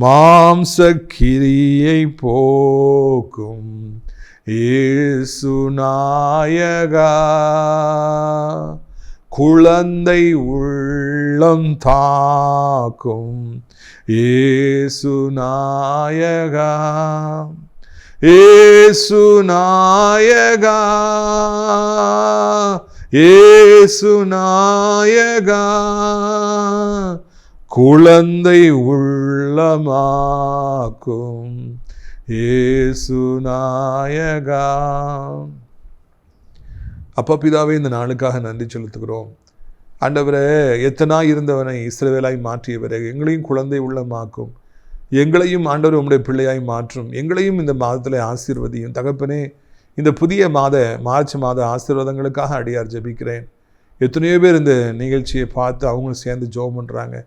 மாம்சக்கிரியை போக்கும் இயேசு நாயகா, குழந்தை உள்ளம் தாக்கும் இயேசு நாயகா, இயேசு நாயகா, இயேசு நாயகா, குழந்தை உள்ளமாக்கும் இயேசு நாயகா. அப்பா பிதாவே, இந்த நாளுக்காக நன்றி செலுத்துகிறோம். ஆண்டவரே, எத்தனாய் இருந்தவனை இஸ்ரவேலாய் மாற்றியவரே, எங்களையும் குழந்தை உள்ளமாக்கும், எங்களையும் ஆண்டவர் உம்முடைய பிள்ளையாய் மாற்றும், எங்களையும் இந்த மாதத்தில் ஆசீர்வதியும். தகப்பனே, இந்த புதிய மார்ச் மாத ஆசீர்வாதங்களுக்காக அடியார் ஜெபிக்கிறேன். எத்தனையோ பேர் இந்த நிகழ்ச்சியை பார்த்து அவங்களும் சேர்ந்து ஜெபம் பண்ணுறாங்க.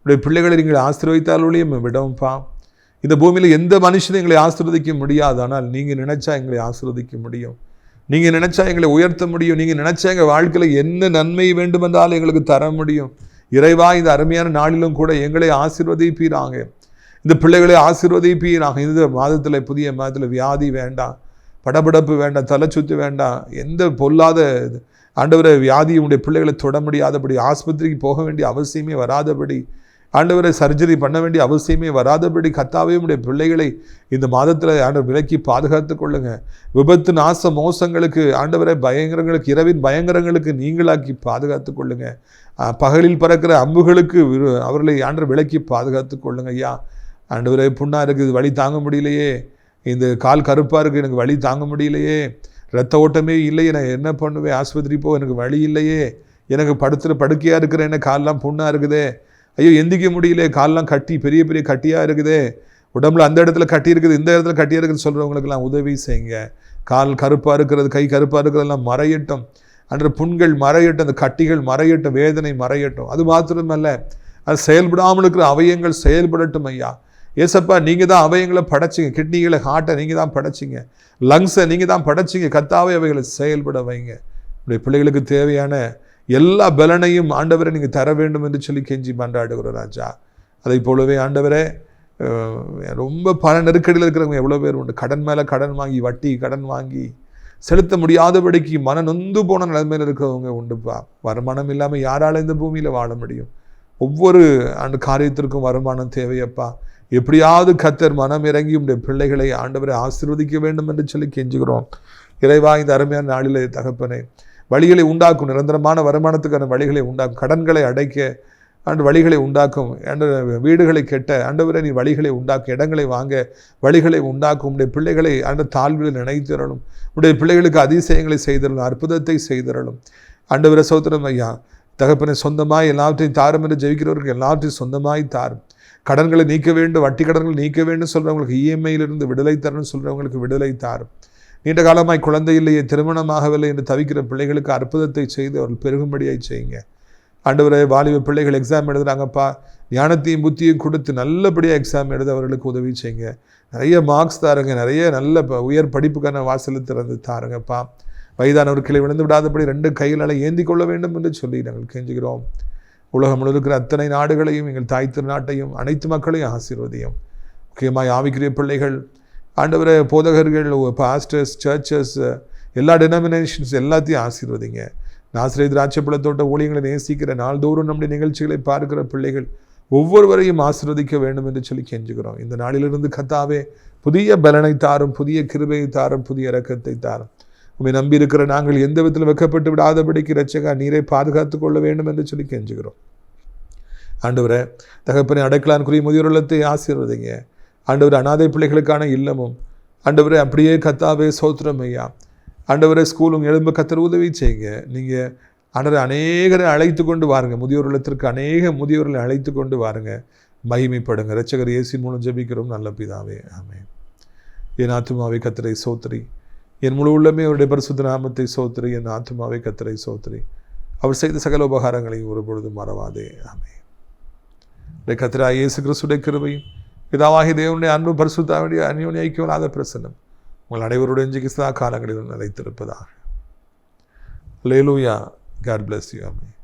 உடைய பிள்ளைகளை நீங்கள் ஆசீர்வதித்தாலும் விடவும்ப்பா. இந்த பூமியில் எந்த மனுஷனும் எங்களை ஆசீர்வதிக்க முடியாது, ஆனால் நீங்கள் நினைச்சா எங்களை ஆசீர்வதிக்க முடியும், நீங்கள் நினைச்சா எங்களை உயர்த்த முடியும், நீங்கள் நினைச்சா எங்கள் வாழ்க்கையில் என்ன நன்மை வேண்டுமென்றாலும் எங்களுக்கு தர முடியும். இறைவா, இந்த அருமையான நாளிலும் கூட எங்களை ஆசீர்வதிப்பீராங்க, இந்த பிள்ளைகளை ஆசீர்வதிப்பீராங்க. இந்த மாதத்தில் புதிய மாதத்தில் வியாதி வேண்டாம், படபடப்பு வேண்டாம், தலை சுத்து வேண்டாம், எந்த பொல்லாத ஆண்டவரை வியாதி உடைய பிள்ளைகளை தொட முடியாதபடி, ஆஸ்பத்திரிக்கு போக வேண்டிய அவசியமே வராதபடி, ஆண்டவரை சர்ஜரி பண்ண வேண்டிய அவசியமே வராதபடி கர்த்தாவே உடைய பிள்ளைகளை இந்த மாதத்தில் ஆண்டவர் விலக்கி பாதுகாத்து கொள்ளுங்க. விபத்து நாச மோசங்களுக்கு, ஆண்டவரை பயங்கரங்களுக்கு, இரவின் பயங்கரங்களுக்கு நீங்களாக்கி பாதுகாத்து கொள்ளுங்க. பகலில் பறக்கிற அம்புகளுக்கு அவர்களை ஆண்டவர் விலக்கி பாதுகாத்து கொள்ளுங்க ஐயா. ஆண்டவரை, புண்ணா இருக்குது, வலி தாங்க முடியலையே, இந்த கால் கருப்பாக இருக்குது, எனக்கு வலி தாங்க முடியலையே, இரத்த ஓட்டமே இல்லையே, நான் என்ன பண்ணுவேன், ஆஸ்பத்திரி போ, எனக்கு வழி இல்லையே, எனக்கு படுக்கையாக இருக்கிறேன், என்ன காலெலாம் புண்ணாக இருக்குதே, ஐயோ எந்திக்க முடியல, காலெலாம் கட்டி பெரிய பெரிய கட்டியாக இருக்குதே, உடம்புல அந்த இடத்துல கட்டி இருக்குது, இந்த இடத்துல கட்டியாக இருக்குதுன்னு சொல்கிறவங்களுக்கெல்லாம் உதவி செய்யுங்க. கால் கருப்பாக இருக்கிறது, கை கருப்பாக இருக்கிறதெல்லாம் மறையட்டும், அன்ற புண்கள் மறையட்டும், அந்த கட்டிகள் மறையட்டும், வேதனை மறையட்டும். அது மாத்திரமல்ல, அது செயல்படாமல் இருக்கிற அவயங்கள் செயல்படட்டும் ஐயா. ஏசப்பா, நீங்கள் தான் அவயங்களை படைச்சிங்க, கிட்னிகளை, ஹார்ட்டை நீங்கள் தான் படைச்சிங்க, லங்ஸை நீங்கள் தான் படைச்சிங்க. கர்த்தாவே, அவைகளை செயல்பட வைங்க. உடைய பிள்ளைகளுக்கு தேவையான எல்லா பலனையும் ஆண்டவரை நீங்கள் தர வேண்டும் என்று சொல்லி கெஞ்சி மன்றாடுகிறோம் ராஜா. அதை போலவே ஆண்டவரே, ரொம்ப பல நெருக்கடியில் இருக்கிறவங்க எவ்வளோ பேர் உண்டு, கடன் மேலே கடன் வாங்கி, வட்டி கடன் வாங்கி செலுத்த முடியாதபடிக்கு மன நொந்து போன நிலைமையில் இருக்கிறவங்க உண்டுப்பா. வருமானம் இல்லாமல் யாரால இந்த பூமியில் வாழ முடியும்? ஒவ்வொரு அந்த காரியத்திற்கும் வருமானம் தேவையப்பா. எப்படியாவது கர்த்தர் மனம் இறங்கி உடைய பிள்ளைகளை ஆண்டவரை ஆசீர்வதிக்க வேண்டும் என்று சொல்லி கெஞ்சுகிறோம். இறைவா, இந்த அருமையான நாளிலே தகப்பனே, வழிகளை உண்டாக்கும், நிரந்தரமான வருமானத்துக்கான வழிகளை உண்டாக்கும், கடன்களை அடைக்க வழிகளை உண்டாக்கும், வீடுகளை கெட்ட ஆண்டவரை நீ வழிகளை உண்டாக்கும், இடங்களை வாங்க வழிகளை உண்டாக்கும். உடைய பிள்ளைகளை ஆண்ட தாழ்வில் நினைத்திரணும், உடைய பிள்ளைகளுக்கு அதிசயங்களை செய்திடணும், அற்புதத்தை செய்திடணும். ஆண்டவரை சோத்திரம் ஐயா. தகப்பனை சொந்தமாய் எல்லாவற்றையும் தாரும் என்று ஜெபிக்கிறவர்கள் எல்லாவற்றையும் சொந்தமாய் தாரும். கடன்களை நீக்க வேண்டும், வட்டி கடன்களை நீக்க வேண்டும் சொல்கிறவங்களுக்கு இஎம்ஐயிலிருந்து விடுதலை தரணும்னு சொல்கிறவங்களுக்கு விடுதலை தாரும். நீண்ட காலமாய் குழந்தை இல்லையே, திருமணமாகவில்லை என்று தவிக்கிற பிள்ளைகளுக்கு அற்புதத்தை செய்து அவர்கள் பெருகும்படியாய் செய்யுங்க. ஆண்டவரே, வாலிப பிள்ளைகள் எக்ஸாம் எழுதுறாங்கப்பா, ஞானத்தையும் புத்தியும் கொடுத்து நல்லபடியாக எக்ஸாம் எழுத அவர்களுக்கு உதவி செய்யுங்க. நிறைய மார்க்ஸ் தாருங்க, நிறைய நல்ல உயர் படிப்புக்கான வாசலை திறந்து தாருங்கப்பா. வயதானவர்களை விழுந்து விடாதபடி 2 கைகளால் ஏந்தி கொள்ள வேண்டும் என்று சொல்லி நாங்கள் கெஞ்சுகிறோம். உலகம் முழுவதும் இருக்கிற அத்தனை நாடுகளையும், எங்கள் தாய் திருநாட்டையும், அனைத்து மக்களையும் ஆசீர்வதியும். முக்கியமாக ஆவிக்குரிய பிள்ளைகள், ஆண்டவரே, போதகர்கள், பாஸ்டர்ஸ், சர்ச்சஸ், எல்லா டெனாமினேஷன்ஸ் எல்லாத்தையும் ஆசீர்வதிங்க. நாசரேத் திராட்சைப்பழத்தோட்ட ஊழியங்களை நேசிக்கிற, நாள்தோறும் நம்முடைய நிகழ்ச்சிகளை பார்க்கிற பிள்ளைகள் ஒவ்வொருவரையும் ஆசீர்வதிக்க வேண்டும் என்று சொல்லி கெஞ்சுகிறோம். இந்த நாளிலிருந்து கர்த்தாவே புதிய பலனை தாரும், புதிய கிருபையை தாரும், புதிய இரக்கத்தை தாரும். உம்மை நம்பி இருக்கிற நாங்கள் எந்த விதத்தில் வெட்கப்பட்டு விடாதபடிக்கு இரட்சகா நீரை பாதுகாத்து கொள்ள வேண்டும் என்று சொல்லி கெஞ்சுகிறோம். ஆண்டவரே, தகப்பனை அடைக்கலான்குரிய முதியோர் இல்லத்தை ஆசீர்வதிங்க. ஆண்டவரே, அனாதை பிள்ளைகளுக்கான இல்லமும், ஆண்டவரே அப்படியே கர்த்தாவே சோத்திரம் ஐயா. ஆண்டவரே, ஸ்கூலும் எழும்ப கர்த்தர் உதவி செய்யுங்க. நீங்கள் ஆண்டவரே அநேகரை அழைத்து கொண்டு வாருங்க, முதியோர் இல்லத்திற்கு அநேக முதியோர்களை அழைத்து கொண்டு வாருங்க. மகிமைப்படுங்க. இரட்சகர் இயேசுவின் மூலம் ஜெபிக்கிறோம் நல்ல பிதாவே, ஆமென். என் ஆத்துமாவே கர்த்தரை சோத்திரி, என் முழு உள்ளமே அவருடைய பரிசுத்த நாமத்தை சோத்திரி. என் ஆத்துமாவே கர்த்தரை சோத்திரி, அவர் செய்த சகல உபகாரங்களையும் ஒருபொழுதும் மறவாதே, ஆமென். கர்த்தராகிய இயேசு கிறிஸ்துவின் கிருபையும், பிதாவாகிய தேவனுடைய அன்பு, பரிசுத்தாவிய அந்யோன்ய ஐக்கியமில்லாத பிரசன்னம் உங்கள் அனைவருடைய இன்றைக்கு சதா காலங்களிலும் நிலைத்திருப்பதாக. அல்லேலூயா. God bless you. Amen.